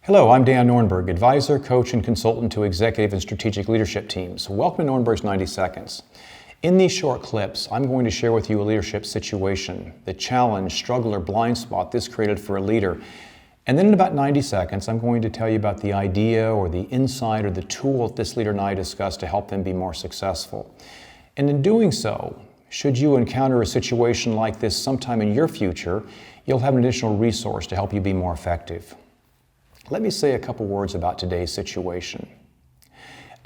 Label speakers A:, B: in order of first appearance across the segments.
A: Hello, I'm Dan Norenberg, advisor, coach, and consultant to executive and strategic leadership teams. Welcome to Norenberg's 90 Seconds. In these short clips, I'm going to share with you a leadership situation, the challenge, struggle, or blind spot this created for a leader. And then in about 90 seconds, I'm going to tell you about the idea or the insight or the tool that this leader and I discussed to help them be more successful. And in doing so, should you encounter a situation like this sometime in your future, you'll have an additional resource to help you be more effective. Let me say a couple words about today's situation.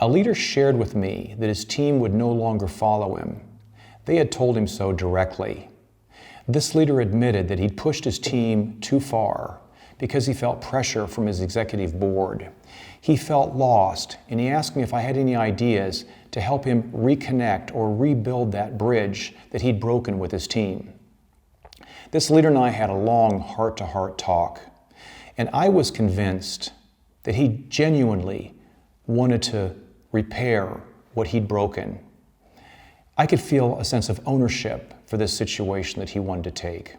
A: A leader shared with me that his team would no longer follow him. They had told him so directly. This leader admitted that he'd pushed his team too far because he felt pressure from his executive board. He felt lost, and he asked me if I had any ideas to help him reconnect or rebuild that bridge that he'd broken with his team. This leader and I had a long heart-to-heart talk. And I was convinced that he genuinely wanted to repair what he'd broken. I could feel a sense of ownership for this situation that he wanted to take.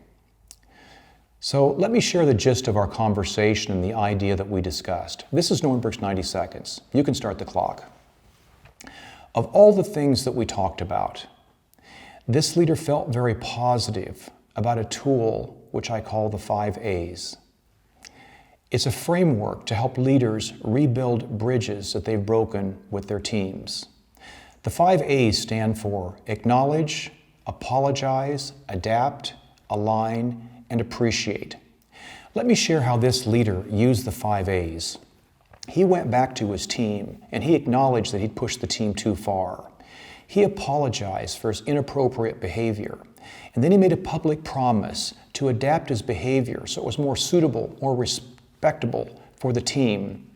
A: So let me share the gist of our conversation and the idea that we discussed. This is Norenberg's 90 Seconds. You can start the clock. Of all the things that we talked about, this leader felt very positive about a tool which I call the 5 A's. It's a framework to help leaders rebuild bridges that they've broken with their teams. The 5 A's stand for acknowledge, apologize, adapt, align, and appreciate. Let me share how this leader used the 5 A's. He went back to his team and he acknowledged that he'd pushed the team too far. He apologized for his inappropriate behavior. And then he made a public promise to adapt his behavior so it was more suitable, more respectable for the team.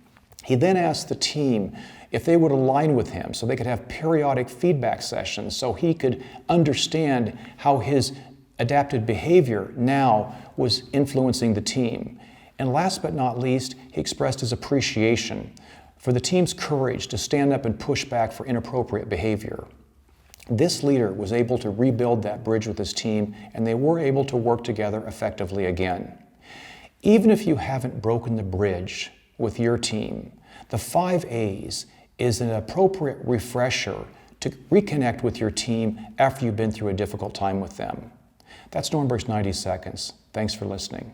A: He then asked the team if they would align with him so they could have periodic feedback sessions so he could understand how his adapted behavior now was influencing the team. And last but not least, he expressed his appreciation for the team's courage to stand up and push back for inappropriate behavior. This leader was able to rebuild that bridge with his team, and they were able to work together effectively again. Even if you haven't broken the bridge with your team, the 5 A's is an appropriate refresher to reconnect with your team after you've been through a difficult time with them. That's Norenberg's 90 Seconds. Thanks for listening.